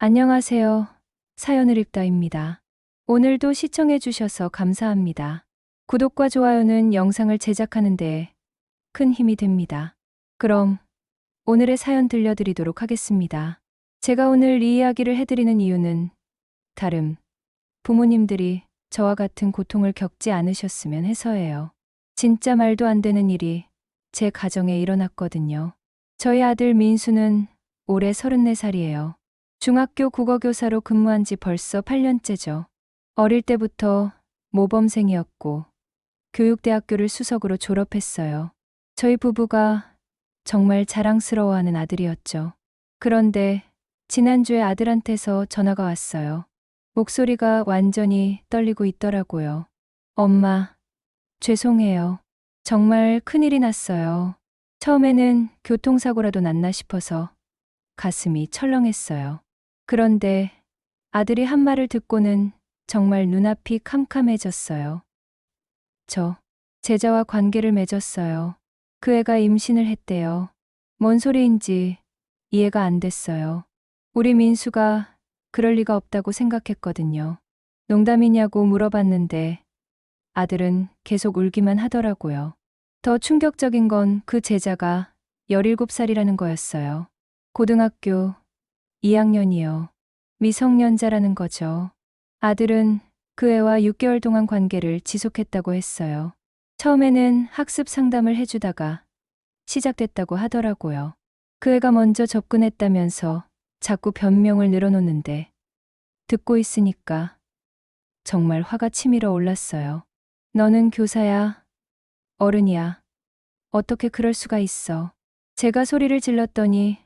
안녕하세요. 사연을 읽다입니다. 오늘도 시청해주셔서 감사합니다. 구독과 좋아요는 영상을 제작하는 데 큰 힘이 됩니다. 그럼 오늘의 사연 들려드리도록 하겠습니다. 제가 오늘 이 이야기를 해드리는 이유는 다름, 부모님들이 저와 같은 고통을 겪지 않으셨으면 해서예요. 진짜 말도 안 되는 일이 제 가정에 일어났거든요. 저희 아들 민수는 올해 34살이에요. 중학교 국어교사로 근무한 지 벌써 8년째죠. 어릴 때부터 모범생이었고 교육대학교를 수석으로 졸업했어요. 저희 부부가 정말 자랑스러워하는 아들이었죠. 그런데 지난주에 아들한테서 전화가 왔어요. 목소리가 완전히 떨리고 있더라고요. 엄마, 죄송해요. 정말 큰일이 났어요. 처음에는 교통사고라도 났나 싶어서 가슴이 철렁했어요. 그런데 아들이 한 말을 듣고는 정말 눈앞이 캄캄해졌어요. 저 제자와 관계를 맺었어요. 그 애가 임신을 했대요. 뭔 소리인지 이해가 안 됐어요. 우리 민수가 그럴 리가 없다고 생각했거든요. 농담이냐고 물어봤는데 아들은 계속 울기만 하더라고요. 더 충격적인 건 그 제자가 17살이라는 거였어요. 고등학교 2학년이요. 미성년자라는 거죠. 아들은 그 애와 6개월 동안 관계를 지속했다고 했어요. 처음에는 학습 상담을 해주다가 시작됐다고 하더라고요. 그 애가 먼저 접근했다면서 자꾸 변명을 늘어놓는데 듣고 있으니까 정말 화가 치밀어 올랐어요. 너는 교사야, 어른이야. 어떻게 그럴 수가 있어. 제가 소리를 질렀더니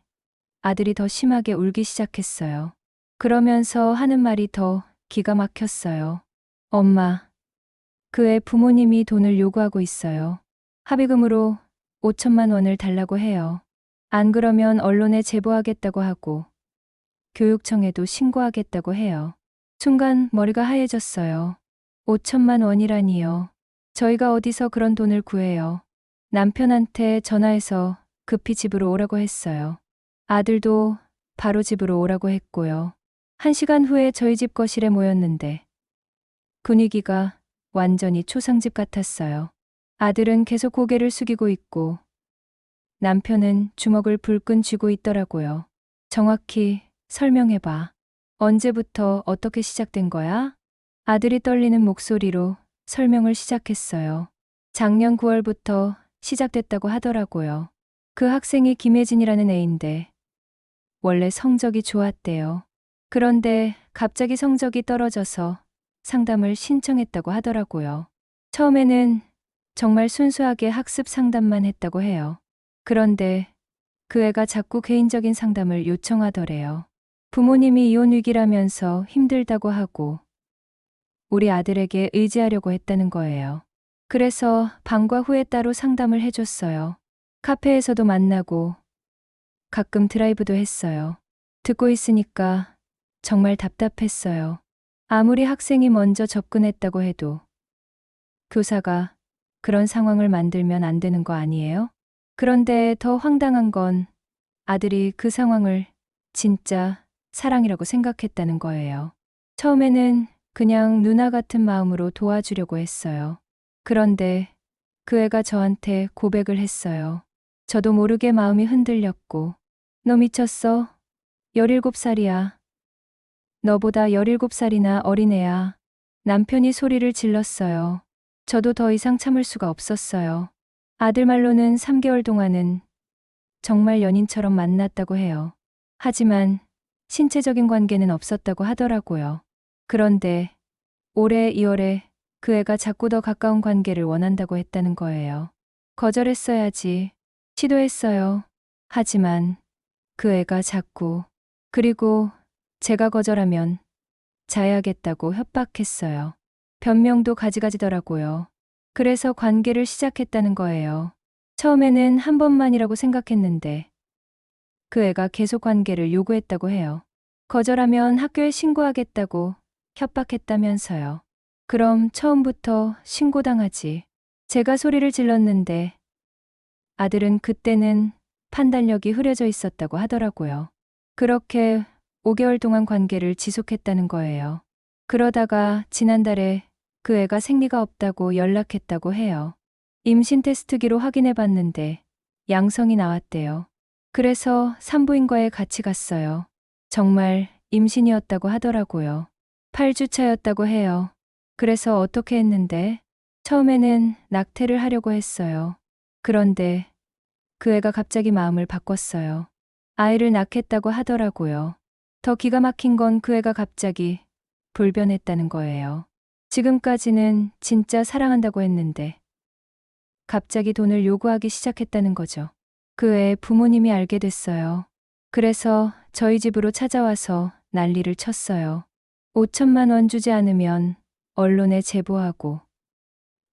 아들이 더 심하게 울기 시작했어요. 그러면서 하는 말이 더 기가 막혔어요. 엄마, 그 애 부모님이 돈을 요구하고 있어요. 합의금으로 5천만 원을 달라고 해요. 안 그러면 언론에 제보하겠다고 하고 교육청에도 신고하겠다고 해요. 순간 머리가 하얘졌어요. 5천만 원이라니요. 저희가 어디서 그런 돈을 구해요. 남편한테 전화해서 급히 집으로 오라고 했어요. 아들도 바로 집으로 오라고 했고요. 1시간 후에 저희 집 거실에 모였는데 분위기가 완전히 초상집 같았어요. 아들은 계속 고개를 숙이고 있고 남편은 주먹을 불끈 쥐고 있더라고요. 정확히 설명해봐. 언제부터 어떻게 시작된 거야? 아들이 떨리는 목소리로 설명을 시작했어요. 작년 9월부터 시작됐다고 하더라고요. 그 학생이 김혜진이라는 애인데 원래 성적이 좋았대요. 그런데 갑자기 성적이 떨어져서 상담을 신청했다고 하더라고요. 처음에는 정말 순수하게 학습 상담만 했다고 해요. 그런데 그 애가 자꾸 개인적인 상담을 요청하더래요. 부모님이 이혼 위기라면서 힘들다고 하고 우리 아들에게 의지하려고 했다는 거예요. 그래서 방과 후에 따로 상담을 해줬어요. 카페에서도 만나고 가끔 드라이브도 했어요. 듣고 있으니까 정말 답답했어요. 아무리 학생이 먼저 접근했다고 해도 교사가 그런 상황을 만들면 안 되는 거 아니에요? 그런데 더 황당한 건 아들이 그 상황을 진짜 사랑이라고 생각했다는 거예요. 처음에는 그냥 누나 같은 마음으로 도와주려고 했어요. 그런데 그 애가 저한테 고백을 했어요. 저도 모르게 마음이 흔들렸고, 너 미쳤어? 17살이야. 너보다 17살이나 어린애야. 남편이 소리를 질렀어요. 저도 더 이상 참을 수가 없었어요. 아들 말로는 3개월 동안은 정말 연인처럼 만났다고 해요. 하지만 신체적인 관계는 없었다고 하더라고요. 그런데 올해 2월에 그 애가 자꾸 더 가까운 관계를 원한다고 했다는 거예요. 거절했어야지. 시도했어요. 하지만 그 애가 자꾸, 그리고 제가 거절하면 자해하겠다고 협박했어요. 변명도 가지가지더라고요. 그래서 관계를 시작했다는 거예요. 처음에는 한 번만이라고 생각했는데 그 애가 계속 관계를 요구했다고 해요. 거절하면 학교에 신고하겠다고 협박했다면서요. 그럼 처음부터 신고당하지. 제가 소리를 질렀는데 아들은 그때는 판단력이 흐려져 있었다고 하더라고요. 그렇게 5개월 동안 관계를 지속했다는 거예요. 그러다가 지난달에 그 애가 생리가 없다고 연락했다고 해요. 임신 테스트기로 확인해 봤는데 양성이 나왔대요. 그래서 산부인과에 같이 갔어요. 정말 임신이었다고 하더라고요. 8주 차였다고 해요. 그래서 어떻게 했는데? 처음에는 낙태를 하려고 했어요. 그런데 그 애가 갑자기 마음을 바꿨어요. 아이를 낳겠다고 하더라고요. 더 기가 막힌 건 그 애가 갑자기 불변했다는 거예요. 지금까지는 진짜 사랑한다고 했는데 갑자기 돈을 요구하기 시작했다는 거죠. 그 애 부모님이 알게 됐어요. 그래서 저희 집으로 찾아와서 난리를 쳤어요. 5천만 원 주지 않으면 언론에 제보하고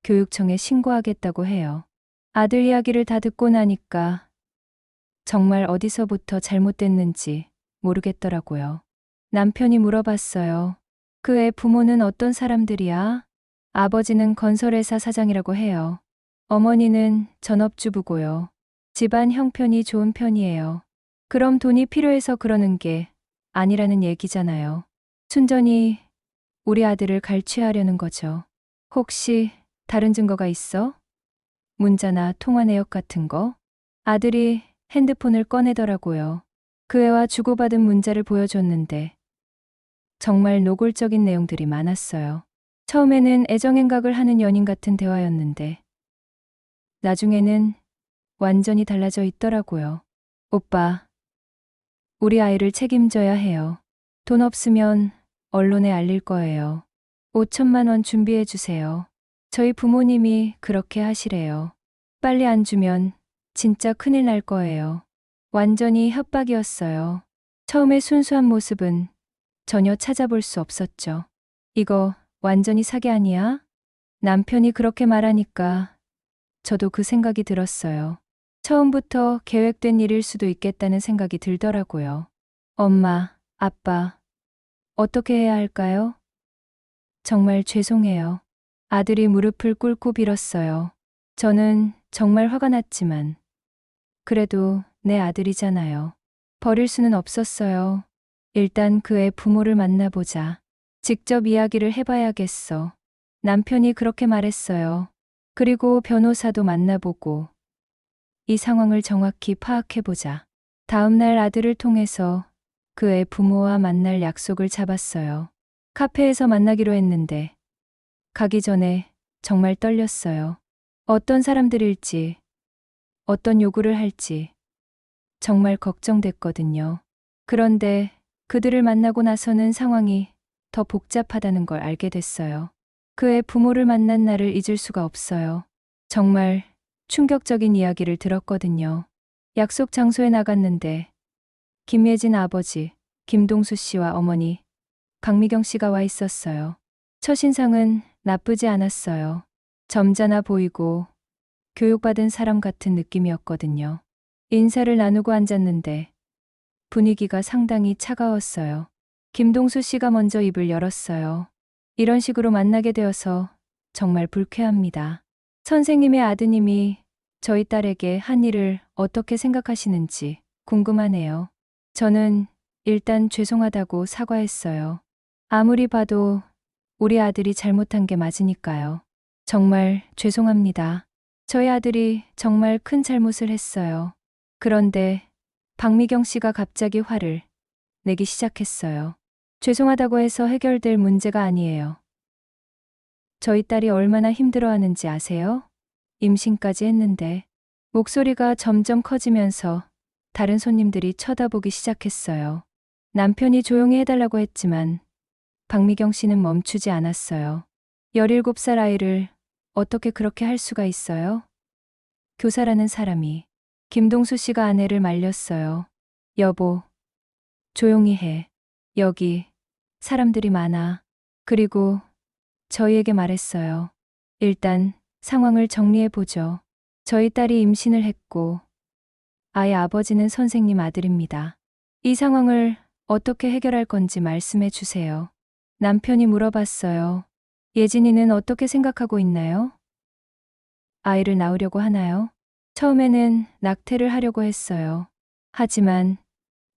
교육청에 신고하겠다고 해요. 아들 이야기를 다 듣고 나니까 정말 어디서부터 잘못됐는지 모르겠더라고요. 남편이 물어봤어요. 그 애 부모는 어떤 사람들이야? 아버지는 건설회사 사장이라고 해요. 어머니는 전업주부고요. 집안 형편이 좋은 편이에요. 그럼 돈이 필요해서 그러는 게 아니라는 얘기잖아요. 순전히 우리 아들을 갈취하려는 거죠. 혹시 다른 증거가 있어? 문자나 통화 내역 같은 거? 아들이 핸드폰을 꺼내더라고요. 그 애와 주고받은 문자를 보여줬는데 정말 노골적인 내용들이 많았어요. 처음에는 애정행각을 하는 연인 같은 대화였는데 나중에는 완전히 달라져 있더라고요. 오빠, 우리 아이를 책임져야 해요. 돈 없으면 언론에 알릴 거예요. 5천만 원 준비해 주세요. 저희 부모님이 그렇게 하시래요. 빨리 안 주면 진짜 큰일 날 거예요. 완전히 협박이었어요. 처음에 순수한 모습은 전혀 찾아볼 수 없었죠. 이거 완전히 사기 아니야? 남편이 그렇게 말하니까 저도 그 생각이 들었어요. 처음부터 계획된 일일 수도 있겠다는 생각이 들더라고요. 엄마, 아빠, 어떻게 해야 할까요? 정말 죄송해요. 아들이 무릎을 꿇고 빌었어요. 저는 정말 화가 났지만 그래도 내 아들이잖아요. 버릴 수는 없었어요. 일단 그의 부모를 만나보자. 직접 이야기를 해봐야겠어. 남편이 그렇게 말했어요. 그리고 변호사도 만나보고 이 상황을 정확히 파악해보자. 다음 날 아들을 통해서 그의 부모와 만날 약속을 잡았어요. 카페에서 만나기로 했는데 가기 전에 정말 떨렸어요. 어떤 사람들일지, 어떤 요구를 할지 정말 걱정됐거든요. 그런데 그들을 만나고 나서는 상황이 더 복잡하다는 걸 알게 됐어요. 그의 부모를 만난 날을 잊을 수가 없어요. 정말 충격적인 이야기를 들었거든요. 약속 장소에 나갔는데 김예진 아버지, 김동수 씨와 어머니, 강미경 씨가 와 있었어요. 첫인상은 나쁘지 않았어요. 점잖아 보이고 교육받은 사람 같은 느낌이었거든요. 인사를 나누고 앉았는데 분위기가 상당히 차가웠어요. 김동수 씨가 먼저 입을 열었어요. 이런 식으로 만나게 되어서 정말 불쾌합니다. 선생님의 아드님이 저희 딸에게 한 일을 어떻게 생각하시는지 궁금하네요. 저는 일단 죄송하다고 사과했어요. 아무리 봐도 우리 아들이 잘못한 게 맞으니까요. 정말 죄송합니다. 저희 아들이 정말 큰 잘못을 했어요. 그런데 박미경 씨가 갑자기 화를 내기 시작했어요. 죄송하다고 해서 해결될 문제가 아니에요. 저희 딸이 얼마나 힘들어하는지 아세요? 임신까지 했는데. 목소리가 점점 커지면서 다른 손님들이 쳐다보기 시작했어요. 남편이 조용히 해달라고 했지만 박미경 씨는 멈추지 않았어요. 17살 아이를 어떻게 그렇게 할 수가 있어요? 교사라는 사람이. 김동수 씨가 아내를 말렸어요. 여보, 조용히 해. 여기 사람들이 많아. 그리고 저희에게 말했어요. 일단 상황을 정리해 보죠. 저희 딸이 임신을 했고 아이 아버지는 선생님 아들입니다. 이 상황을 어떻게 해결할 건지 말씀해 주세요. 남편이 물어봤어요. 예진이는 어떻게 생각하고 있나요? 아이를 낳으려고 하나요? 처음에는 낙태를 하려고 했어요. 하지만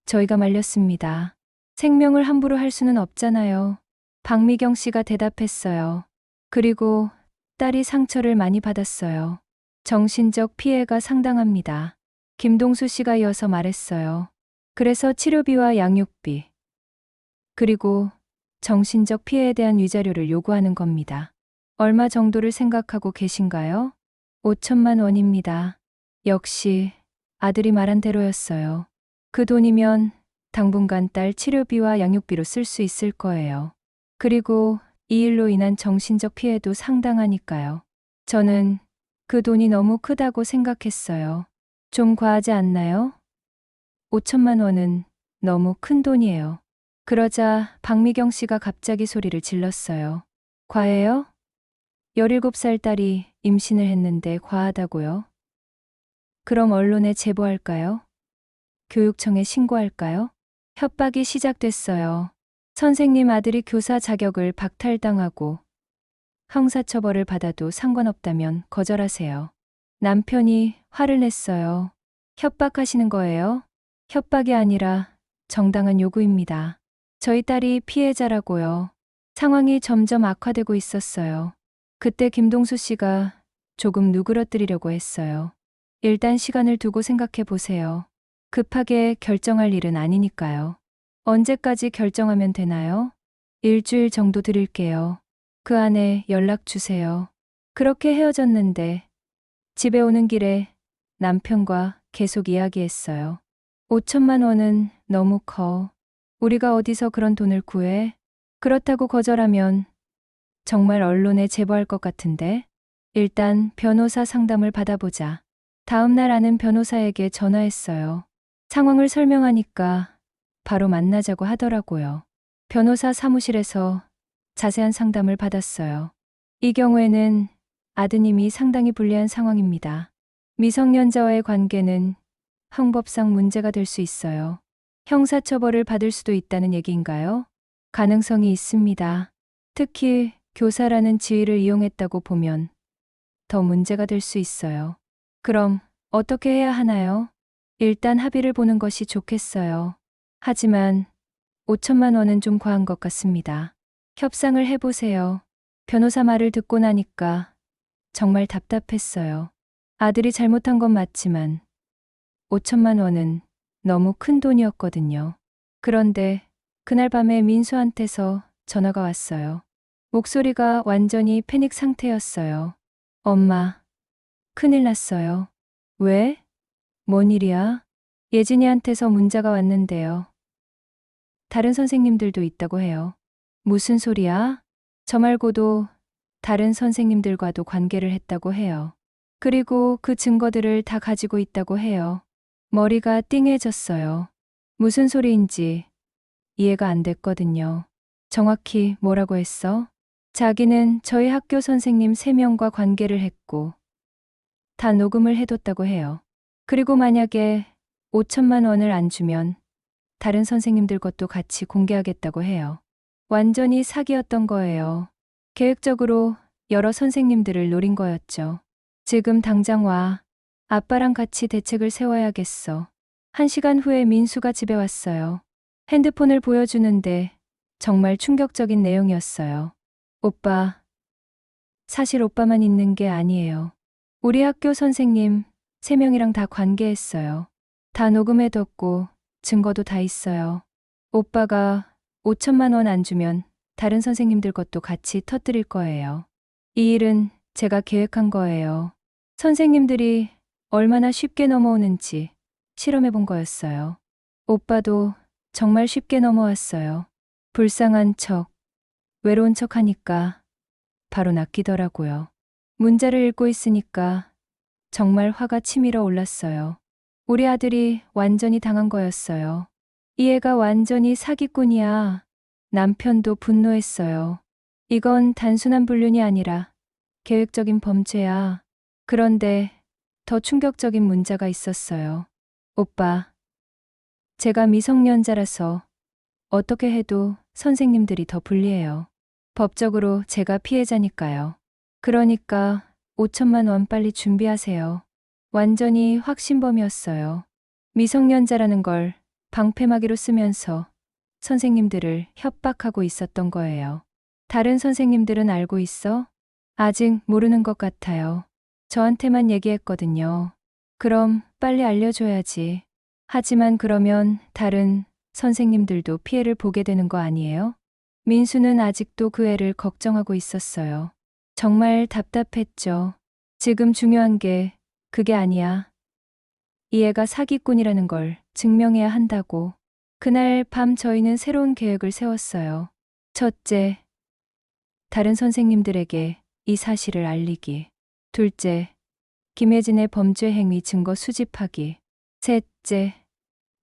저희가 말렸습니다. 생명을 함부로 할 수는 없잖아요. 박미경 씨가 대답했어요. 그리고 딸이 상처를 많이 받았어요. 정신적 피해가 상당합니다. 김동수 씨가 이어서 말했어요. 그래서 치료비와 양육비, 그리고 정신적 피해에 대한 위자료를 요구하는 겁니다. 얼마 정도를 생각하고 계신가요? 5천만 원입니다. 역시 아들이 말한 대로였어요. 그 돈이면 당분간 딸 치료비와 양육비로 쓸 수 있을 거예요. 그리고 이 일로 인한 정신적 피해도 상당하니까요. 저는 그 돈이 너무 크다고 생각했어요. 좀 과하지 않나요? 5천만 원은 너무 큰 돈이에요. 그러자 박미경 씨가 갑자기 소리를 질렀어요. 과해요? 17살 딸이 임신을 했는데 과하다고요? 그럼 언론에 제보할까요? 교육청에 신고할까요? 협박이 시작됐어요. 선생님 아들이 교사 자격을 박탈당하고 형사처벌을 받아도 상관없다면 거절하세요. 남편이 화를 냈어요. 협박하시는 거예요? 협박이 아니라 정당한 요구입니다. 저희 딸이 피해자라고요. 상황이 점점 악화되고 있었어요. 그때 김동수 씨가 조금 누그러뜨리려고 했어요. 일단 시간을 두고 생각해 보세요. 급하게 결정할 일은 아니니까요. 언제까지 결정하면 되나요? 일주일 정도 드릴게요. 그 안에 연락 주세요. 그렇게 헤어졌는데 집에 오는 길에 남편과 계속 이야기했어요. 5천만 원은 너무 커. 우리가 어디서 그런 돈을 구해? 그렇다고 거절하면 정말 언론에 제보할 것 같은데? 일단 변호사 상담을 받아보자. 다음 날 아는 변호사에게 전화했어요. 상황을 설명하니까 바로 만나자고 하더라고요. 변호사 사무실에서 자세한 상담을 받았어요. 이 경우에는 아드님이 상당히 불리한 상황입니다. 미성년자와의 관계는 형법상 문제가 될 수 있어요. 형사처벌을 받을 수도 있다는 얘기인가요? 가능성이 있습니다. 특히 교사라는 지위를 이용했다고 보면 더 문제가 될 수 있어요. 그럼 어떻게 해야 하나요? 일단 합의를 보는 것이 좋겠어요. 하지만 5천만 원은 좀 과한 것 같습니다. 협상을 해보세요. 변호사 말을 듣고 나니까 정말 답답했어요. 아들이 잘못한 건 맞지만 5천만 원은 너무 큰 돈이었거든요. 그런데 그날 밤에 민수한테서 전화가 왔어요. 목소리가 완전히 패닉 상태였어요. 엄마, 큰일 났어요. 왜? 뭔 일이야? 예진이한테서 문자가 왔는데요. 다른 선생님들도 있다고 해요. 무슨 소리야? 저 말고도 다른 선생님들과도 관계를 했다고 해요. 그리고 그 증거들을 다 가지고 있다고 해요. 머리가 띵해졌어요. 무슨 소리인지 이해가 안 됐거든요. 정확히 뭐라고 했어? 자기는 저희 학교 선생님 3명과 관계를 했고 다 녹음을 해뒀다고 해요. 그리고 만약에 5천만 원을 안 주면 다른 선생님들 것도 같이 공개하겠다고 해요. 완전히 사기였던 거예요. 계획적으로 여러 선생님들을 노린 거였죠. 지금 당장 와. 아빠랑 같이 대책을 세워야겠어. 1시간 후에 민수가 집에 왔어요. 핸드폰을 보여주는데 정말 충격적인 내용이었어요. 오빠, 사실 오빠만 있는 게 아니에요. 우리 학교 선생님 3명이랑 다 관계했어요. 다 녹음해뒀고 증거도 다 있어요. 오빠가 5천만 원 안 주면 다른 선생님들 것도 같이 터뜨릴 거예요. 이 일은 제가 계획한 거예요. 선생님들이 얼마나 쉽게 넘어오는지 실험해 본 거였어요. 오빠도 정말 쉽게 넘어왔어요. 불쌍한 척, 외로운 척 하니까 바로 낚이더라고요. 문자를 읽고 있으니까 정말 화가 치밀어 올랐어요. 우리 아들이 완전히 당한 거였어요. 이 애가 완전히 사기꾼이야. 남편도 분노했어요. 이건 단순한 불륜이 아니라 계획적인 범죄야. 그런데 더 충격적인 문자가 있었어요. 오빠, 제가 미성년자라서 어떻게 해도 선생님들이 더 불리해요. 법적으로 제가 피해자니까요. 그러니까 5천만 원 빨리 준비하세요. 완전히 확신범이었어요. 미성년자라는 걸 방패막이로 쓰면서 선생님들을 협박하고 있었던 거예요. 다른 선생님들은 알고 있어? 아직 모르는 것 같아요. 저한테만 얘기했거든요. 그럼 빨리 알려줘야지. 하지만 그러면 다른 선생님들도 피해를 보게 되는 거 아니에요? 민수는 아직도 그 애를 걱정하고 있었어요. 정말 답답했죠. 지금 중요한 게 그게 아니야. 이 애가 사기꾼이라는 걸 증명해야 한다고. 그날 밤 저희는 새로운 계획을 세웠어요. 첫째, 다른 선생님들에게 이 사실을 알리기. 둘째, 김혜진의 범죄 행위 증거 수집하기. 셋째,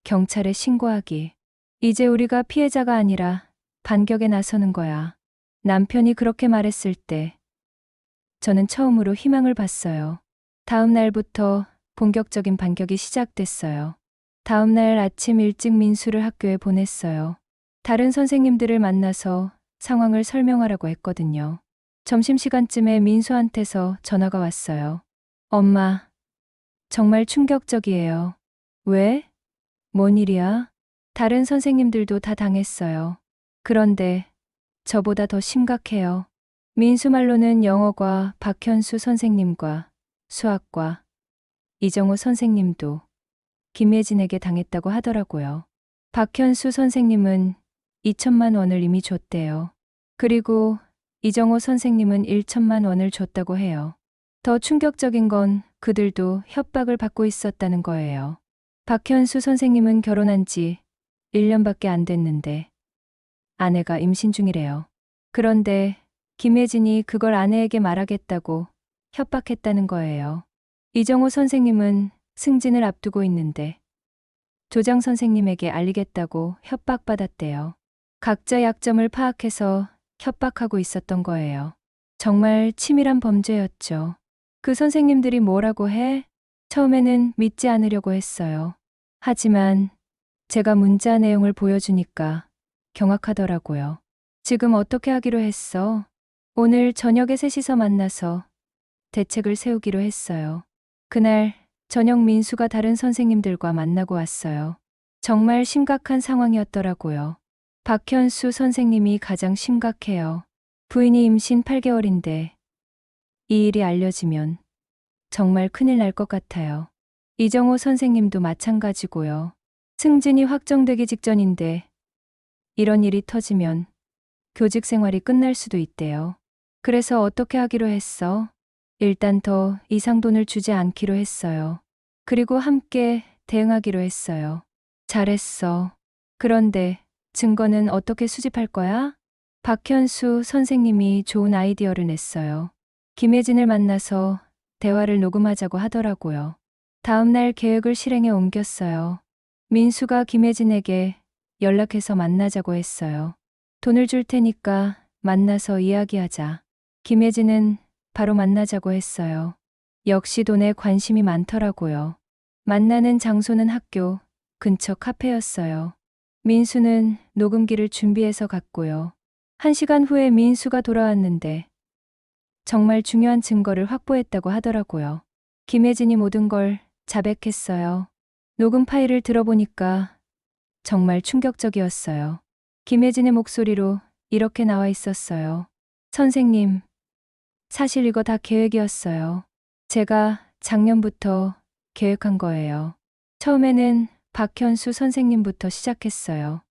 경찰에 신고하기. 이제 우리가 피해자가 아니라 반격에 나서는 거야. 남편이 그렇게 말했을 때 저는 처음으로 희망을 봤어요. 다음 날부터 본격적인 반격이 시작됐어요. 다음 날 아침 일찍 민수를 학교에 보냈어요. 다른 선생님들을 만나서 상황을 설명하라고 했거든요. 점심시간쯤에 민수한테서 전화가 왔어요. 엄마, 정말 충격적이에요. 왜? 뭔 일이야? 다른 선생님들도 다 당했어요. 그런데 저보다 더 심각해요. 민수 말로는 영어과 박현수 선생님과 수학과 이정호 선생님도 김예진에게 당했다고 하더라고요. 박현수 선생님은 2천만 원을 이미 줬대요. 그리고 이정호 선생님은 1천만 원을 줬다고 해요. 더 충격적인 건 그들도 협박을 받고 있었다는 거예요. 박현수 선생님은 결혼한 지 1년밖에 안 됐는데 아내가 임신 중이래요. 그런데 김혜진이 그걸 아내에게 말하겠다고 협박했다는 거예요. 이정호 선생님은 승진을 앞두고 있는데 조장 선생님에게 알리겠다고 협박받았대요. 각자 약점을 파악해서 협박하고 있었던 거예요. 정말 치밀한 범죄였죠. 그 선생님들이 뭐라고 해? 처음에는 믿지 않으려고 했어요. 하지만 제가 문자 내용을 보여주니까 경악하더라고요. 지금 어떻게 하기로 했어? 오늘 저녁에 셋이서 만나서 대책을 세우기로 했어요. 그날 저녁 민수가 다른 선생님들과 만나고 왔어요. 정말 심각한 상황이었더라고요. 박현수 선생님이 가장 심각해요. 부인이 임신 8개월인데 이 일이 알려지면 정말 큰일 날 것 같아요. 이정호 선생님도 마찬가지고요. 승진이 확정되기 직전인데 이런 일이 터지면 교직 생활이 끝날 수도 있대요. 그래서 어떻게 하기로 했어? 일단 더 이상 돈을 주지 않기로 했어요. 그리고 함께 대응하기로 했어요. 잘했어. 그런데 증거는 어떻게 수집할 거야? 박현수 선생님이 좋은 아이디어를 냈어요. 김혜진을 만나서 대화를 녹음하자고 하더라고요. 다음 날 계획을 실행에 옮겼어요. 민수가 김혜진에게 연락해서 만나자고 했어요. 돈을 줄 테니까 만나서 이야기하자. 김혜진은 바로 만나자고 했어요. 역시 돈에 관심이 많더라고요. 만나는 장소는 학교 근처 카페였어요. 민수는 녹음기를 준비해서 갔고요. 1시간 후에 민수가 돌아왔는데 정말 중요한 증거를 확보했다고 하더라고요. 김혜진이 모든 걸 자백했어요. 녹음 파일을 들어보니까 정말 충격적이었어요. 김혜진의 목소리로 이렇게 나와 있었어요. 선생님, 사실 이거 다 계획이었어요. 제가 작년부터 계획한 거예요. 처음에는 박현수 선생님부터 시작했어요.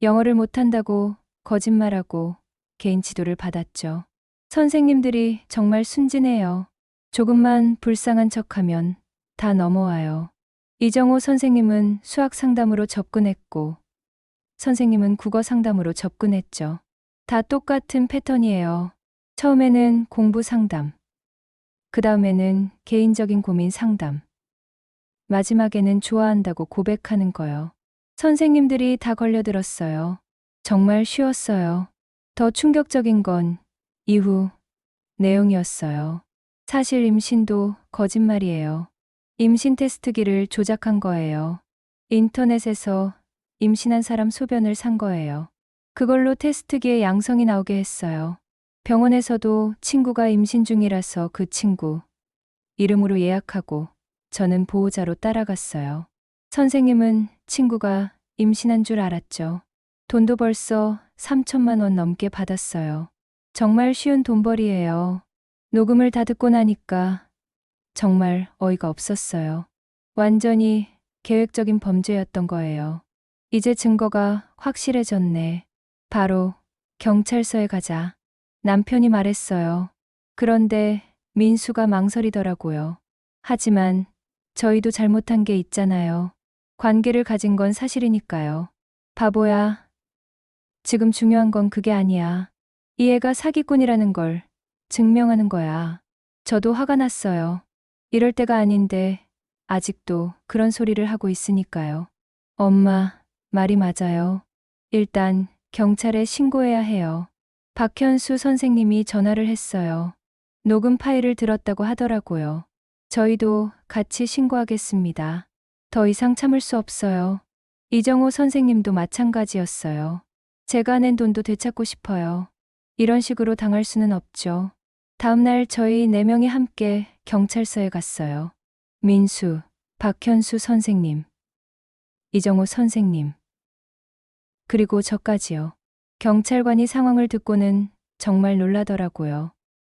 영어를 못한다고 거짓말하고 개인 지도를 받았죠. 선생님들이 정말 순진해요. 조금만 불쌍한 척하면 다 넘어와요. 이정호 선생님은 수학 상담으로 접근했고 선생님은 국어 상담으로 접근했죠. 다 똑같은 패턴이에요. 처음에는 공부 상담, 그 다음에는 개인적인 고민 상담, 마지막에는 좋아한다고 고백하는 거요. 선생님들이 다 걸려들었어요. 정말 쉬웠어요. 더 충격적인 건 이후 내용이었어요. 사실 임신도 거짓말이에요. 임신 테스트기를 조작한 거예요. 인터넷에서 임신한 사람 소변을 산 거예요. 그걸로 테스트기에 양성이 나오게 했어요. 병원에서도 친구가 임신 중이라서 그 친구 이름으로 예약하고 저는 보호자로 따라갔어요. 선생님은 친구가 임신한 줄 알았죠. 돈도 벌써 3천만 원 넘게 받았어요. 정말 쉬운 돈벌이예요. 녹음을 다 듣고 나니까 정말 어이가 없었어요. 완전히 계획적인 범죄였던 거예요. 이제 증거가 확실해졌네. 바로 경찰서에 가자. 남편이 말했어요. 그런데 민수가 망설이더라고요. 하지만 저희도 잘못한 게 있잖아요. 관계를 가진 건 사실이니까요. 바보야. 지금 중요한 건 그게 아니야. 이 애가 사기꾼이라는 걸 증명하는 거야. 저도 화가 났어요. 이럴 때가 아닌데 아직도 그런 소리를 하고 있으니까요. 엄마, 말이 맞아요. 일단 경찰에 신고해야 해요. 박현수 선생님이 전화를 했어요. 녹음 파일을 들었다고 하더라고요. 저희도 같이 신고하겠습니다. 더 이상 참을 수 없어요. 이정호 선생님도 마찬가지였어요. 제가 낸 돈도 되찾고 싶어요. 이런 식으로 당할 수는 없죠. 다음날 저희 4명이 함께 경찰서에 갔어요. 민수, 박현수 선생님, 이정호 선생님, 그리고 저까지요. 경찰관이 상황을 듣고는 정말 놀라더라고요.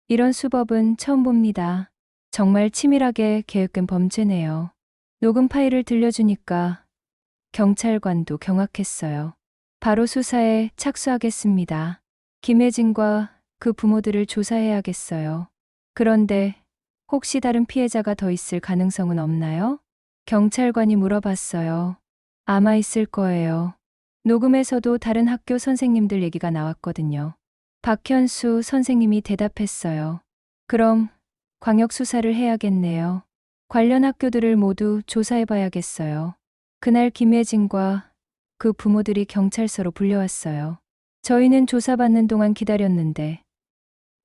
이런 수법은 처음 봅니다. 정말 치밀하게 계획된 범죄네요. 녹음 파일을 들려주니까 경찰관도 경악했어요. 바로 수사에 착수하겠습니다. 김혜진과 그 부모들을 조사해야겠어요. 그런데 혹시 다른 피해자가 더 있을 가능성은 없나요? 경찰관이 물어봤어요. 아마 있을 거예요. 녹음에서도 다른 학교 선생님들 얘기가 나왔거든요. 박현수 선생님이 대답했어요. 그럼 광역 수사를 해야겠네요. 관련 학교들을 모두 조사해봐야겠어요. 그날 김혜진과 그 부모들이 경찰서로 불려왔어요. 저희는 조사받는 동안 기다렸는데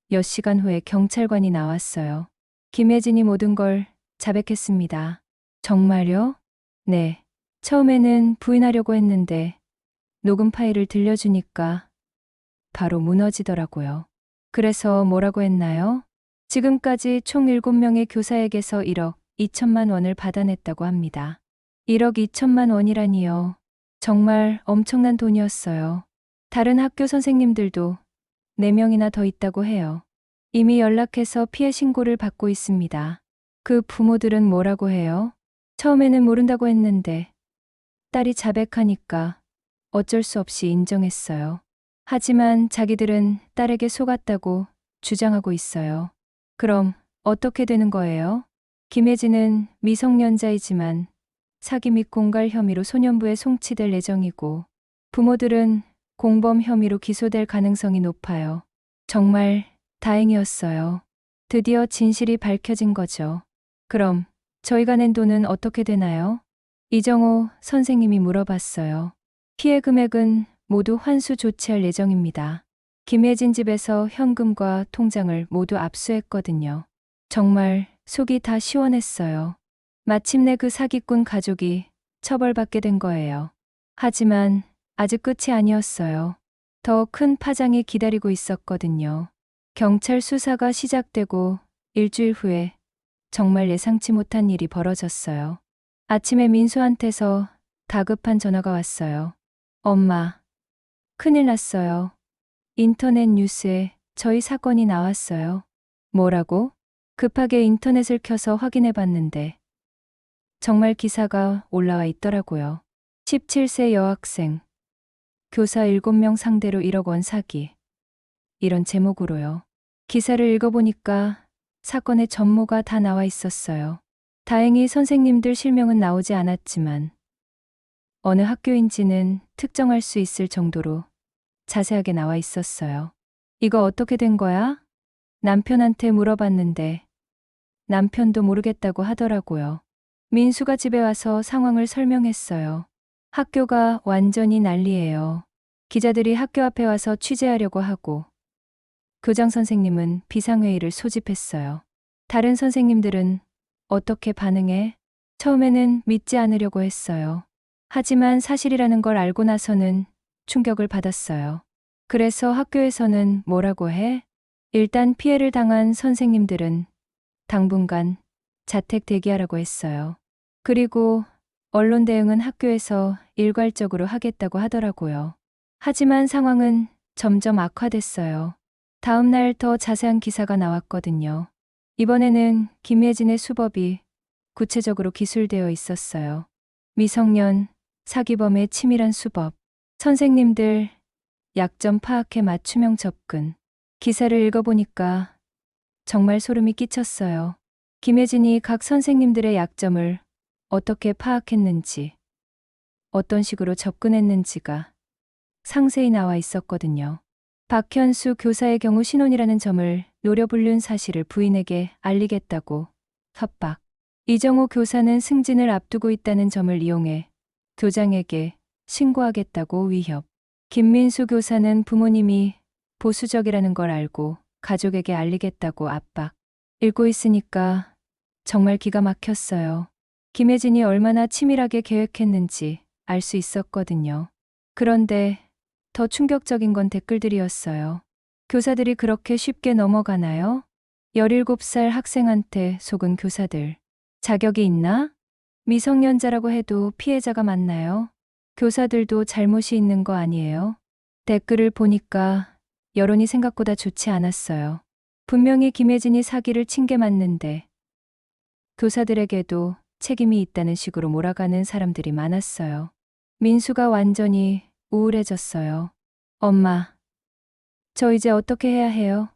몇 시간 후에 경찰관이 나왔어요. 김혜진이 모든 걸 자백했습니다. 정말요? 네. 처음에는 부인하려고 했는데 녹음 파일을 들려주니까 바로 무너지더라고요. 그래서 뭐라고 했나요? 지금까지 총 7명의 교사에게서 1억 2천만 원을 받아냈다고 합니다. 1억 2천만 원이라니요. 정말 엄청난 돈이었어요. 다른 학교 선생님들도 4명이나 더 있다고 해요. 이미 연락해서 피해 신고를 받고 있습니다. 그 부모들은 뭐라고 해요? 처음에는 모른다고 했는데 딸이 자백하니까 어쩔 수 없이 인정했어요. 하지만 자기들은 딸에게 속았다고 주장하고 있어요. 그럼 어떻게 되는 거예요? 김혜진은 미성년자이지만 사기 및 공갈 혐의로 소년부에 송치될 예정이고 부모들은 공범 혐의로 기소될 가능성이 높아요. 정말 다행이었어요. 드디어 진실이 밝혀진 거죠. 그럼 저희가 낸 돈은 어떻게 되나요? 이정호 선생님이 물어봤어요. 피해 금액은 모두 환수 조치할 예정입니다. 김혜진 집에서 현금과 통장을 모두 압수했거든요. 정말 속이 다 시원했어요. 마침내 그 사기꾼 가족이 처벌받게 된 거예요. 하지만 아직 끝이 아니었어요. 더 큰 파장이 기다리고 있었거든요. 경찰 수사가 시작되고 일주일 후에 정말 예상치 못한 일이 벌어졌어요. 아침에 민수한테서 다급한 전화가 왔어요. 엄마, 큰일 났어요. 인터넷 뉴스에 저희 사건이 나왔어요. 뭐라고? 급하게 인터넷을 켜서 확인해 봤는데 정말 기사가 올라와 있더라고요. 17세 여학생, 교사 7명 상대로 1억 원 사기. 이런 제목으로요. 기사를 읽어보니까 사건의 전모가 다 나와 있었어요. 다행히 선생님들 실명은 나오지 않았지만 어느 학교인지는 특정할 수 있을 정도로 자세하게 나와 있었어요. 이거 어떻게 된 거야? 남편한테 물어봤는데 남편도 모르겠다고 하더라고요. 민수가 집에 와서 상황을 설명했어요. 학교가 완전히 난리예요. 기자들이 학교 앞에 와서 취재하려고 하고 교장 선생님은 비상회의를 소집했어요. 다른 선생님들은 어떻게 반응해? 처음에는 믿지 않으려고 했어요. 하지만 사실이라는 걸 알고 나서는 충격을 받았어요. 그래서 학교에서는 뭐라고 해? 일단 피해를 당한 선생님들은 당분간 자택 대기하라고 했어요. 그리고 언론 대응은 학교에서 일괄적으로 하겠다고 하더라고요. 하지만 상황은 점점 악화됐어요. 다음 날 더 자세한 기사가 나왔거든요. 이번에는 김예진의 수법이 구체적으로 기술되어 있었어요. 미성년, 사기범의 치밀한 수법, 선생님들, 약점 파악해 맞춤형 접근. 기사를 읽어보니까 정말 소름이 끼쳤어요. 김혜진이 각 선생님들의 약점을 어떻게 파악했는지, 어떤 식으로 접근했는지가 상세히 나와 있었거든요. 박현수 교사의 경우 신혼이라는 점을 노려불륜 사실을 부인에게 알리겠다고 협박. 이정호 교사는 승진을 앞두고 있다는 점을 이용해 교장에게 신고하겠다고 위협. 김민수 교사는 부모님이 보수적이라는 걸 알고 가족에게 알리겠다고 압박. 읽고 있으니까 정말 기가 막혔어요. 김혜진이 얼마나 치밀하게 계획했는지 알 수 있었거든요. 그런데 더 충격적인 건 댓글들이었어요. 교사들이 그렇게 쉽게 넘어가나요? 17살 학생한테 속은 교사들. 자격이 있나? 미성년자라고 해도 피해자가 많나요? 교사들도 잘못이 있는 거 아니에요? 댓글을 보니까 여론이 생각보다 좋지 않았어요. 분명히 김혜진이 사기를 친 게 맞는데 교사들에게도 책임이 있다는 식으로 몰아가는 사람들이 많았어요. 민수가 완전히 우울해졌어요. 엄마, 저 이제 어떻게 해야 해요?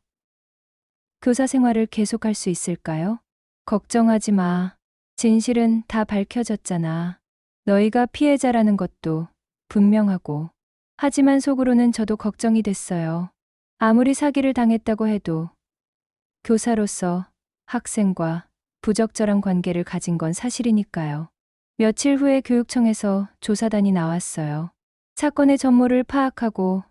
교사 생활을 계속할 수 있을까요? 걱정하지 마. 진실은 다 밝혀졌잖아. 너희가 피해자라는 것도 분명하고. 하지만 속으로는 저도 걱정이 됐어요. 아무리 사기를 당했다고 해도 교사로서 학생과 부적절한 관계를 가진 건 사실이니까요. 며칠 후에 교육청에서 조사단이 나왔어요. 사건의 전모를 파악하고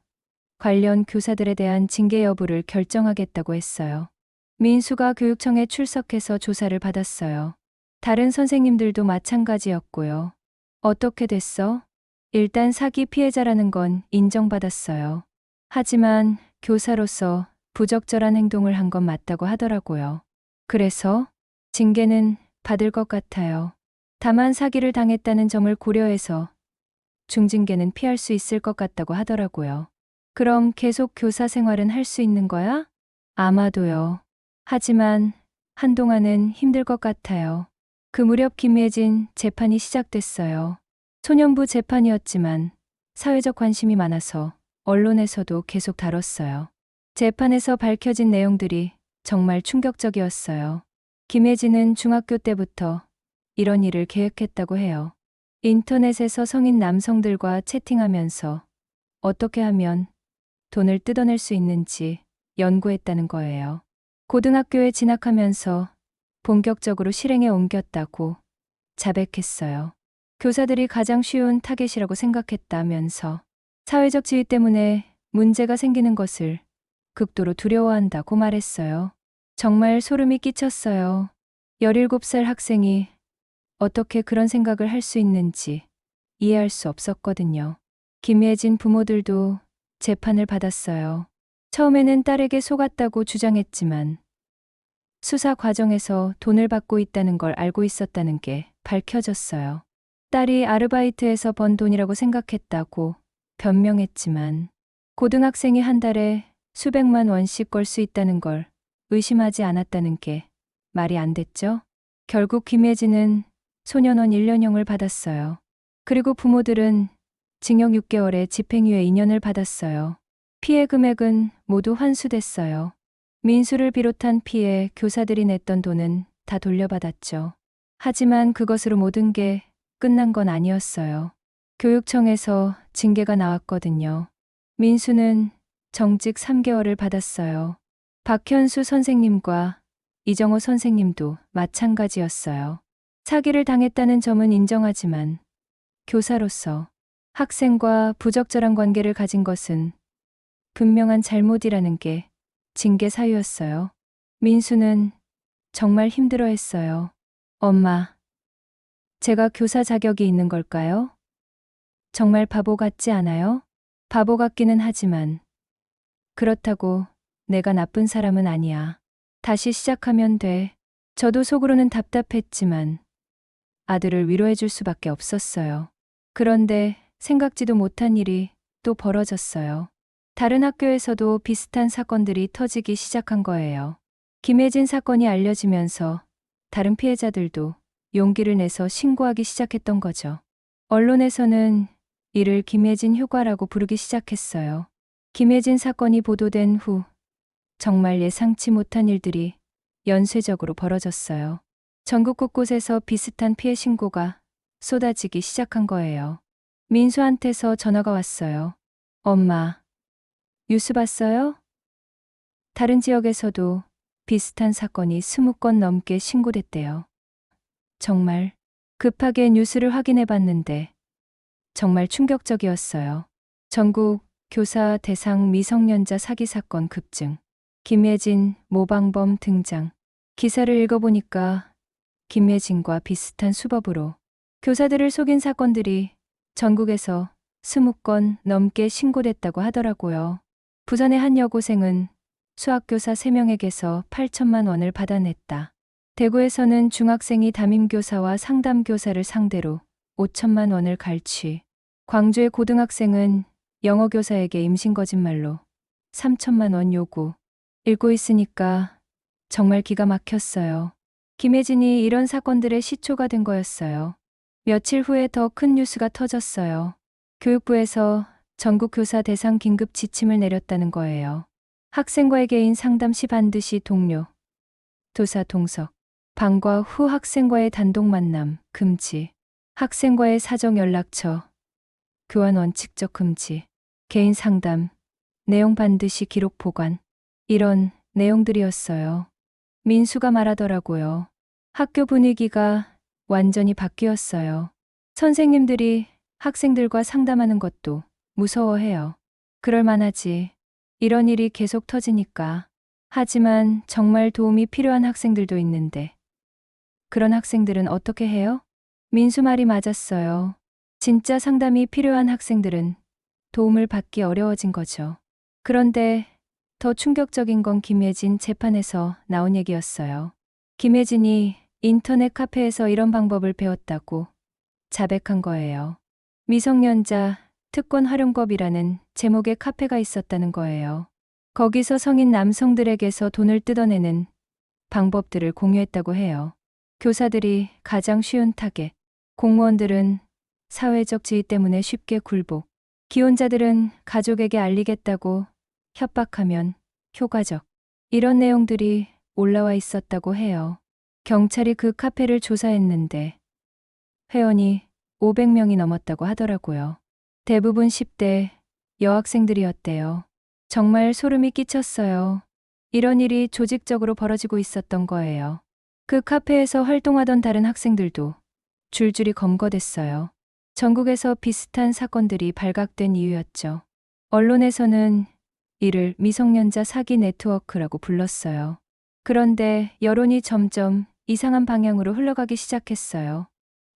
관련 교사들에 대한 징계 여부를 결정하겠다고 했어요. 민수가 교육청에 출석해서 조사를 받았어요. 다른 선생님들도 마찬가지였고요. 어떻게 됐어? 일단 사기 피해자라는 건 인정받았어요. 하지만 교사로서 부적절한 행동을 한 건 맞다고 하더라고요. 그래서 징계는 받을 것 같아요. 다만 사기를 당했다는 점을 고려해서 중징계는 피할 수 있을 것 같다고 하더라고요. 그럼 계속 교사 생활은 할 수 있는 거야? 아마도요. 하지만 한동안은 힘들 것 같아요. 그 무렵 김예진 재판이 시작됐어요. 소년부 재판이었지만 사회적 관심이 많아서 언론에서도 계속 다뤘어요. 재판에서 밝혀진 내용들이 정말 충격적이었어요. 김혜진은 중학교 때부터 이런 일을 계획했다고 해요. 인터넷에서 성인 남성들과 채팅하면서 어떻게 하면 돈을 뜯어낼 수 있는지 연구했다는 거예요. 고등학교에 진학하면서 본격적으로 실행에 옮겼다고 자백했어요. 교사들이 가장 쉬운 타겟이라고 생각했다면서 사회적 지위 때문에 문제가 생기는 것을 극도로 두려워한다고 말했어요. 정말 소름이 끼쳤어요. 17살 학생이 어떻게 그런 생각을 할 수 있는지 이해할 수 없었거든요. 김예진 부모들도 재판을 받았어요. 처음에는 딸에게 속았다고 주장했지만 수사 과정에서 돈을 받고 있다는 걸 알고 있었다는 게 밝혀졌어요. 딸이 아르바이트에서 번 돈이라고 생각했다고 변명했지만 고등학생이 한 달에 수백만 원씩 벌 수 있다는 걸 의심하지 않았다는 게 말이 안 됐죠? 결국 김예진은 소년원 1년형을 받았어요. 그리고 부모들은 징역 6개월에 집행유예 2년을 받았어요. 피해 금액은 모두 환수됐어요. 민수를 비롯한 피해 교사들이 냈던 돈은 다 돌려받았죠. 하지만 그것으로 모든 게 끝난 건 아니었어요. 교육청에서 징계가 나왔거든요. 민수는 정직 3개월을 받았어요. 박현수 선생님과 이정호 선생님도 마찬가지였어요. 사기를 당했다는 점은 인정하지만 교사로서 학생과 부적절한 관계를 가진 것은 분명한 잘못이라는 게 징계 사유였어요. 민수는 정말 힘들어했어요. 엄마, 제가 교사 자격이 있는 걸까요? 정말 바보 같지 않아요? 바보 같기는 하지만 그렇다고 내가 나쁜 사람은 아니야. 다시 시작하면 돼. 저도 속으로는 답답했지만 아들을 위로해 줄 수밖에 없었어요. 그런데 생각지도 못한 일이 또 벌어졌어요. 다른 학교에서도 비슷한 사건들이 터지기 시작한 거예요. 김혜진 사건이 알려지면서 다른 피해자들도 용기를 내서 신고하기 시작했던 거죠. 언론에서는 이를 김혜진 효과라고 부르기 시작했어요. 김혜진 사건이 보도된 후 정말 예상치 못한 일들이 연쇄적으로 벌어졌어요. 전국 곳곳에서 비슷한 피해 신고가 쏟아지기 시작한 거예요. 민수한테서 전화가 왔어요. 엄마, 뉴스 봤어요? 다른 지역에서도 비슷한 사건이 20건 넘게 신고됐대요. 정말 급하게 뉴스를 확인해 봤는데 정말 충격적이었어요. 전국 교사 대상 미성년자 사기 사건 급증. 김혜진 모방범 등장. 기사를 읽어보니까 김혜진과 비슷한 수법으로 교사들을 속인 사건들이 전국에서 20건 넘게 신고됐다고 하더라고요. 부산의 한 여고생은 수학교사 3명에게서 8천만 원을 받아냈다. 대구에서는 중학생이 담임교사와 상담교사를 상대로 5천만 원을 갈취. 광주의 고등학생은 영어교사에게 임신 거짓말로 3천만 원 요구. 읽고 있으니까 정말 기가 막혔어요. 김혜진이 이런 사건들의 시초가 된 거였어요. 며칠 후에 더 큰 뉴스가 터졌어요. 교육부에서 전국 교사 대상 긴급 지침을 내렸다는 거예요. 학생과의 개인 상담 시 반드시 동료, 교사 동석, 방과 후 학생과의 단독 만남 금지, 학생과의 사적 연락처, 교환 원칙적 금지, 개인 상담, 내용 반드시 기록 보관, 이런 내용들이었어요. 민수가 말하더라고요. 학교 분위기가 완전히 바뀌었어요. 선생님들이 학생들과 상담하는 것도 무서워해요. 그럴 만하지. 이런 일이 계속 터지니까. 하지만 정말 도움이 필요한 학생들도 있는데. 그런 학생들은 어떻게 해요? 민수 말이 맞았어요. 진짜 상담이 필요한 학생들은 도움을 받기 어려워진 거죠. 그런데 더 충격적인 건 김혜진 재판에서 나온 얘기였어요. 김혜진이 인터넷 카페에서 이런 방법을 배웠다고 자백한 거예요. 미성년자 특권 활용법이라는 제목의 카페가 있었다는 거예요. 거기서 성인 남성들에게서 돈을 뜯어내는 방법들을 공유했다고 해요. 교사들이 가장 쉬운 타겟, 공무원들은 사회적 지위 때문에 쉽게 굴복, 기혼자들은 가족에게 알리겠다고 협박하면 효과적. 이런 내용들이 올라와 있었다고 해요. 경찰이 그 카페를 조사했는데 회원이 500명이 넘었다고 하더라고요. 대부분 10대 여학생들이었대요. 정말 소름이 끼쳤어요. 이런 일이 조직적으로 벌어지고 있었던 거예요. 그 카페에서 활동하던 다른 학생들도 줄줄이 검거됐어요. 전국에서 비슷한 사건들이 발각된 이유였죠. 언론에서는 이를 미성년자 사기 네트워크라고 불렀어요. 그런데 여론이 점점 이상한 방향으로 흘러가기 시작했어요.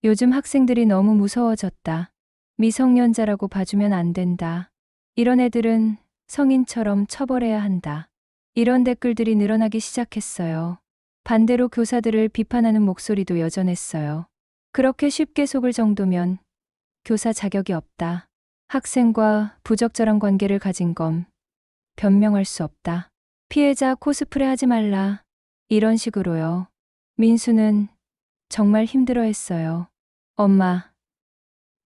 요즘 학생들이 너무 무서워졌다. 미성년자라고 봐주면 안 된다. 이런 애들은 성인처럼 처벌해야 한다. 이런 댓글들이 늘어나기 시작했어요. 반대로 교사들을 비판하는 목소리도 여전했어요. 그렇게 쉽게 속을 정도면 교사 자격이 없다. 학생과 부적절한 관계를 가진 건 변명할 수 없다. 피해자 코스프레 하지 말라. 이런 식으로요. 민수는 정말 힘들어했어요. 엄마,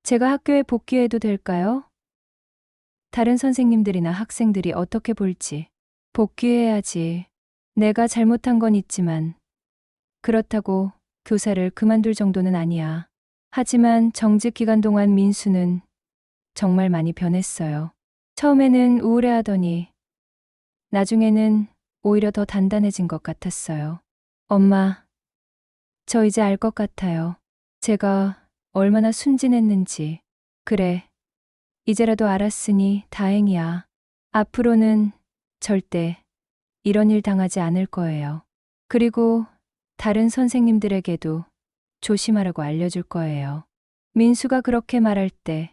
제가 학교에 복귀해도 될까요? 다른 선생님들이나 학생들이 어떻게 볼지. 복귀해야지. 내가 잘못한 건 있지만 그렇다고 교사를 그만둘 정도는 아니야. 하지만 정직 기간 동안 민수는 정말 많이 변했어요. 처음에는 우울해하더니 나중에는 오히려 더 단단해진 것 같았어요. 엄마, 저 이제 알 것 같아요. 제가 얼마나 순진했는지. 그래, 이제라도 알았으니 다행이야. 앞으로는 절대 이런 일 당하지 않을 거예요. 그리고 다른 선생님들에게도 조심하라고 알려줄 거예요. 민수가 그렇게 말할 때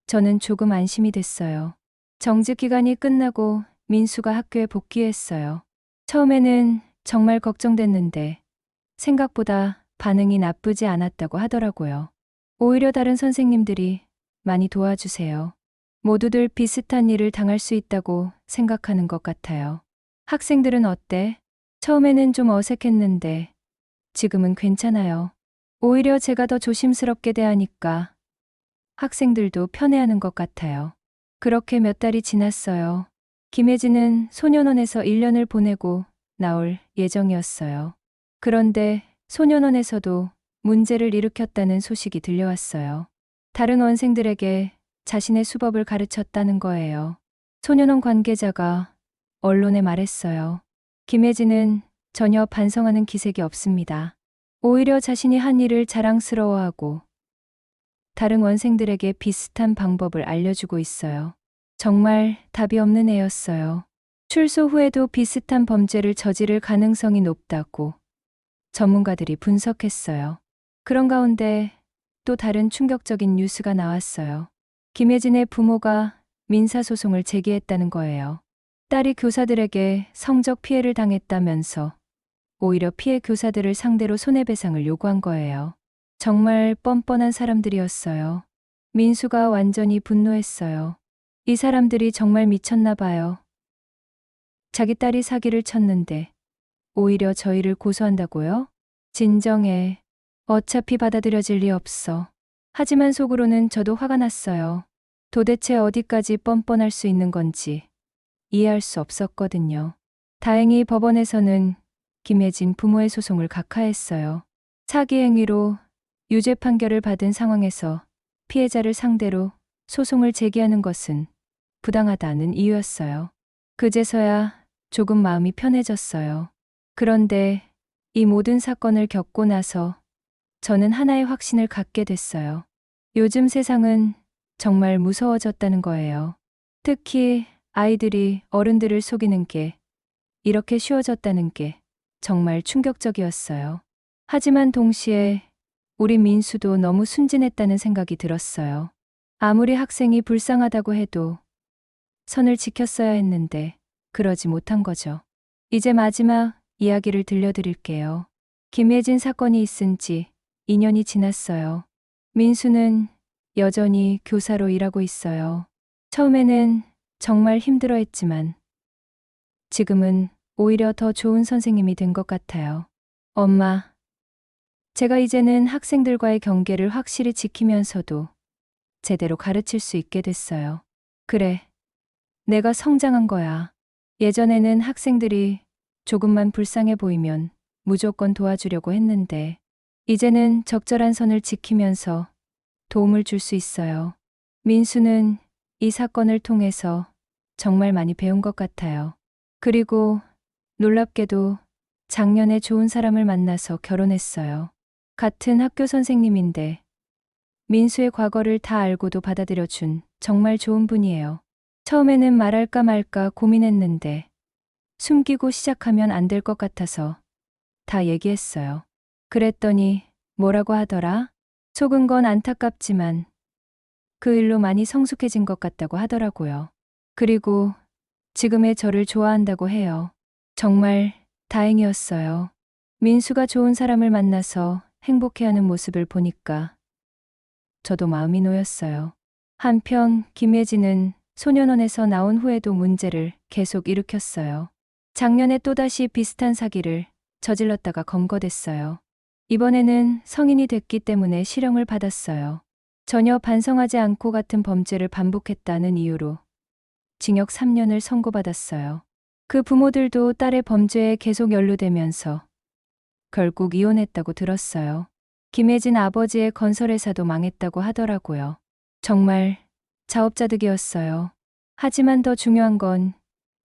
저는 조금 안심이 됐어요. 정직 기간이 끝나고 민수가 학교에 복귀했어요. 처음에는 정말 걱정됐는데 생각보다 반응이 나쁘지 않았다고 하더라고요. 오히려 다른 선생님들이 많이 도와주세요. 모두들 비슷한 일을 당할 수 있다고 생각하는 것 같아요. 학생들은 어때? 처음에는 좀 어색했는데 지금은 괜찮아요. 오히려 제가 더 조심스럽게 대하니까 학생들도 편해하는 것 같아요. 그렇게 몇 달이 지났어요. 김혜진은 소년원에서 1년을 보내고 나올 예정이었어요. 그런데 소년원에서도 문제를 일으켰다는 소식이 들려왔어요. 다른 원생들에게 자신의 수법을 가르쳤다는 거예요. 소년원 관계자가 언론에 말했어요. 김혜진은 전혀 반성하는 기색이 없습니다. 오히려 자신이 한 일을 자랑스러워하고 다른 원생들에게 비슷한 방법을 알려주고 있어요. 정말 답이 없는 애였어요. 출소 후에도 비슷한 범죄를 저지를 가능성이 높다고 전문가들이 분석했어요. 그런 가운데 또 다른 충격적인 뉴스가 나왔어요. 김혜진의 부모가 민사소송을 제기했다는 거예요. 딸이 교사들에게 성적 피해를 당했다면서 오히려 피해 교사들을 상대로 손해배상을 요구한 거예요. 정말 뻔뻔한 사람들이었어요. 민수가 완전히 분노했어요. 이 사람들이 정말 미쳤나 봐요. 자기 딸이 사기를 쳤는데 오히려 저희를 고소한다고요? 진정해. 어차피 받아들여질 리 없어. 하지만 속으로는 저도 화가 났어요. 도대체 어디까지 뻔뻔할 수 있는 건지 이해할 수 없었거든요. 다행히 법원에서는 김혜진 부모의 소송을 각하했어요. 사기 행위로 유죄 판결을 받은 상황에서 피해자를 상대로 소송을 제기하는 것은 부당하다는 이유였어요. 그제서야 조금 마음이 편해졌어요. 그런데 이 모든 사건을 겪고 나서 저는 하나의 확신을 갖게 됐어요. 요즘 세상은 정말 무서워졌다는 거예요. 특히 아이들이 어른들을 속이는 게 이렇게 쉬워졌다는 게 정말 충격적이었어요. 하지만 동시에 우리 민수도 너무 순진했다는 생각이 들었어요. 아무리 학생이 불쌍하다고 해도 선을 지켰어야 했는데 그러지 못한 거죠. 이제 마지막 이야기를 들려드릴게요. 김혜진 사건이 있은 지 2년이 지났어요. 민수는 여전히 교사로 일하고 있어요. 처음에는 정말 힘들어했지만 지금은 오히려 더 좋은 선생님이 된 것 같아요. 엄마, 제가 이제는 학생들과의 경계를 확실히 지키면서도 제대로 가르칠 수 있게 됐어요. 그래, 내가 성장한 거야. 예전에는 학생들이 조금만 불쌍해 보이면 무조건 도와주려고 했는데 이제는 적절한 선을 지키면서 도움을 줄 수 있어요. 민수는 이 사건을 통해서 정말 많이 배운 것 같아요. 그리고 놀랍게도 작년에 좋은 사람을 만나서 결혼했어요. 같은 학교 선생님인데 민수의 과거를 다 알고도 받아들여준 정말 좋은 분이에요. 처음에는 말할까 말까 고민했는데 숨기고 시작하면 안 될 것 같아서 다 얘기했어요. 그랬더니 뭐라고 하더라? 속은 건 안타깝지만 그 일로 많이 성숙해진 것 같다고 하더라고요. 그리고 지금의 저를 좋아한다고 해요. 정말 다행이었어요. 민수가 좋은 사람을 만나서 행복해하는 모습을 보니까 저도 마음이 놓였어요. 한편 김혜진은 소년원에서 나온 후에도 문제를 계속 일으켰어요. 작년에 또다시 비슷한 사기를 저질렀다가 검거됐어요. 이번에는 성인이 됐기 때문에 실형을 받았어요. 전혀 반성하지 않고 같은 범죄를 반복했다는 이유로 징역 3년을 선고받았어요. 그 부모들도 딸의 범죄에 계속 연루되면서 결국 이혼했다고 들었어요. 김혜진 아버지의 건설회사도 망했다고 하더라고요. 정말 자업자득이었어요. 하지만 더 중요한 건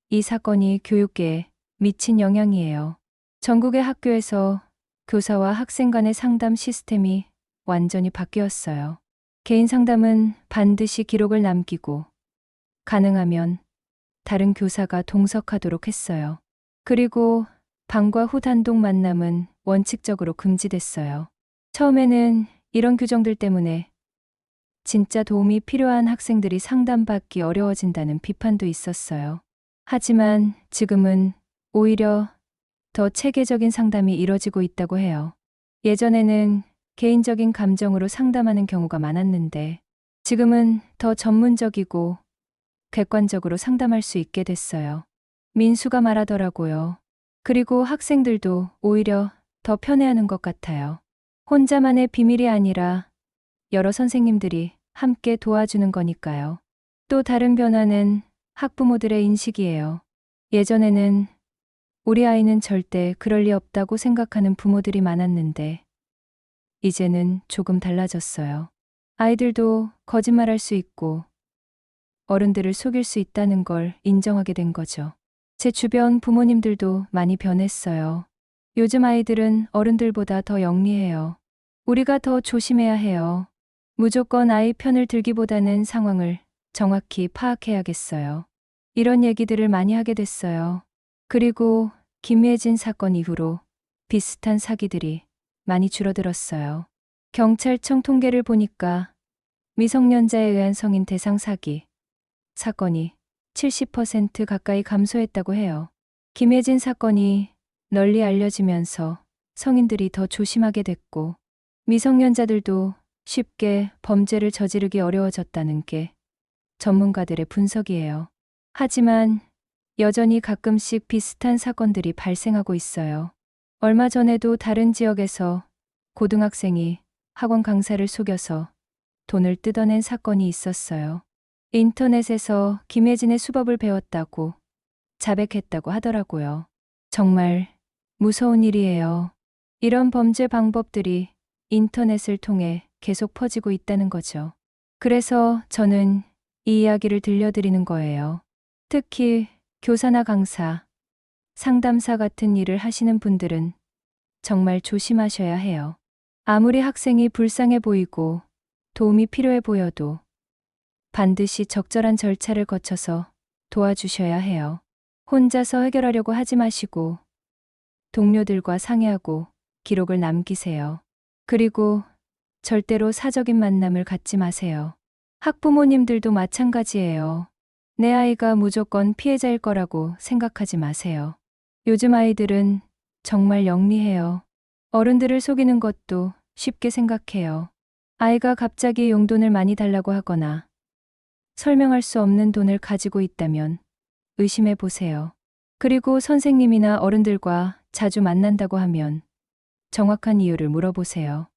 이 사건이 교육계에 미친 영향이에요. 전국의 학교에서 교사와 학생 간의 상담 시스템이 완전히 바뀌었어요. 개인 상담은 반드시 기록을 남기고 가능하면 다른 교사가 동석하도록 했어요. 그리고 방과 후 단독 만남은 원칙적으로 금지됐어요. 처음에는 이런 규정들 때문에 진짜 도움이 필요한 학생들이 상담받기 어려워진다는 비판도 있었어요. 하지만 지금은 오히려 더 체계적인 상담이 이뤄지고 있다고 해요. 예전에는 개인적인 감정으로 상담하는 경우가 많았는데 지금은 더 전문적이고 객관적으로 상담할 수 있게 됐어요. 민수가 말하더라고요. 그리고 학생들도 오히려 더 편해하는 것 같아요. 혼자만의 비밀이 아니라 여러 선생님들이 함께 도와주는 거니까요. 또 다른 변화는 학부모들의 인식이에요. 예전에는 우리 아이는 절대 그럴 리 없다고 생각하는 부모들이 많았는데, 이제는 조금 달라졌어요. 아이들도 거짓말할 수 있고, 어른들을 속일 수 있다는 걸 인정하게 된 거죠. 제 주변 부모님들도 많이 변했어요. 요즘 아이들은 어른들보다 더 영리해요. 우리가 더 조심해야 해요. 무조건 아이 편을 들기보다는 상황을 정확히 파악해야겠어요. 이런 얘기들을 많이 하게 됐어요. 그리고 김예진 사건 이후로 비슷한 사기들이 많이 줄어들었어요. 경찰청 통계를 보니까 미성년자에 의한 성인 대상 사기 사건이 70% 가까이 감소했다고 해요. 김예진 사건이 널리 알려지면서 성인들이 더 조심하게 됐고, 미성년자들도 쉽게 범죄를 저지르기 어려워졌다는 게 전문가들의 분석이에요. 하지만 여전히 가끔씩 비슷한 사건들이 발생하고 있어요. 얼마 전에도 다른 지역에서 고등학생이 학원 강사를 속여서 돈을 뜯어낸 사건이 있었어요. 인터넷에서 김혜진의 수법을 배웠다고 자백했다고 하더라고요. 정말 무서운 일이에요. 이런 범죄 방법들이 인터넷을 통해 계속 퍼지고 있다는 거죠. 그래서 저는 이 이야기를 들려드리는 거예요. 특히 교사나 강사, 상담사 같은 일을 하시는 분들은 정말 조심하셔야 해요. 아무리 학생이 불쌍해 보이고 도움이 필요해 보여도 반드시 적절한 절차를 거쳐서 도와주셔야 해요. 혼자서 해결하려고 하지 마시고 동료들과 상의하고 기록을 남기세요. 그리고 절대로 사적인 만남을 갖지 마세요. 학부모님들도 마찬가지예요. 내 아이가 무조건 피해자일 거라고 생각하지 마세요. 요즘 아이들은 정말 영리해요. 어른들을 속이는 것도 쉽게 생각해요. 아이가 갑자기 용돈을 많이 달라고 하거나 설명할 수 없는 돈을 가지고 있다면 의심해 보세요. 그리고 선생님이나 어른들과 자주 만난다고 하면 정확한 이유를 물어보세요.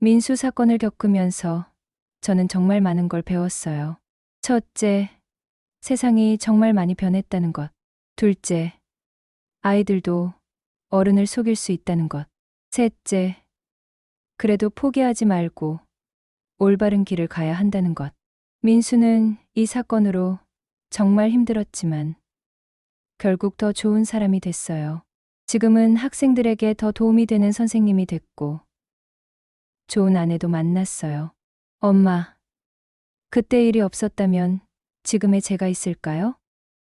민수 사건을 겪으면서 저는 정말 많은 걸 배웠어요. 첫째, 세상이 정말 많이 변했다는 것. 둘째, 아이들도 어른을 속일 수 있다는 것. 셋째, 그래도 포기하지 말고 올바른 길을 가야 한다는 것. 민수는 이 사건으로 정말 힘들었지만 결국 더 좋은 사람이 됐어요. 지금은 학생들에게 더 도움이 되는 선생님이 됐고 좋은 아내도 만났어요. 엄마, 그때 일이 없었다면 지금의 제가 있을까요?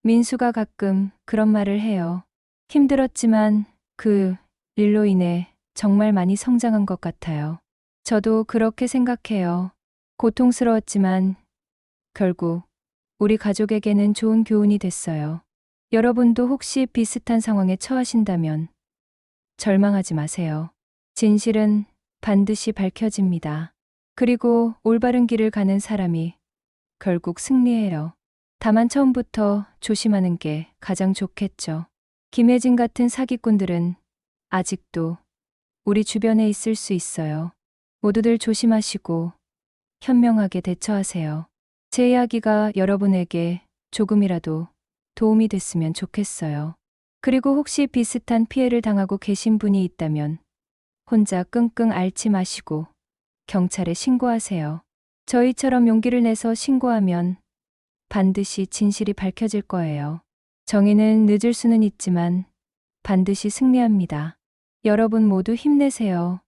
민수가 가끔 그런 말을 해요. 힘들었지만 그 일로 인해 정말 많이 성장한 것 같아요. 저도 그렇게 생각해요. 고통스러웠지만 결국 우리 가족에게는 좋은 교훈이 됐어요. 여러분도 혹시 비슷한 상황에 처하신다면 절망하지 마세요. 진실은 반드시 밝혀집니다. 그리고 올바른 길을 가는 사람이 결국 승리해요. 다만 처음부터 조심하는 게 가장 좋겠죠. 김혜진 같은 사기꾼들은 아직도 우리 주변에 있을 수 있어요. 모두들 조심하시고 현명하게 대처하세요. 제 이야기가 여러분에게 조금이라도 도움이 됐으면 좋겠어요. 그리고 혹시 비슷한 피해를 당하고 계신 분이 있다면 혼자 끙끙 앓지 마시고 경찰에 신고하세요. 저희처럼 용기를 내서 신고하면 반드시 진실이 밝혀질 거예요. 정의는 늦을 수는 있지만 반드시 승리합니다. 여러분 모두 힘내세요.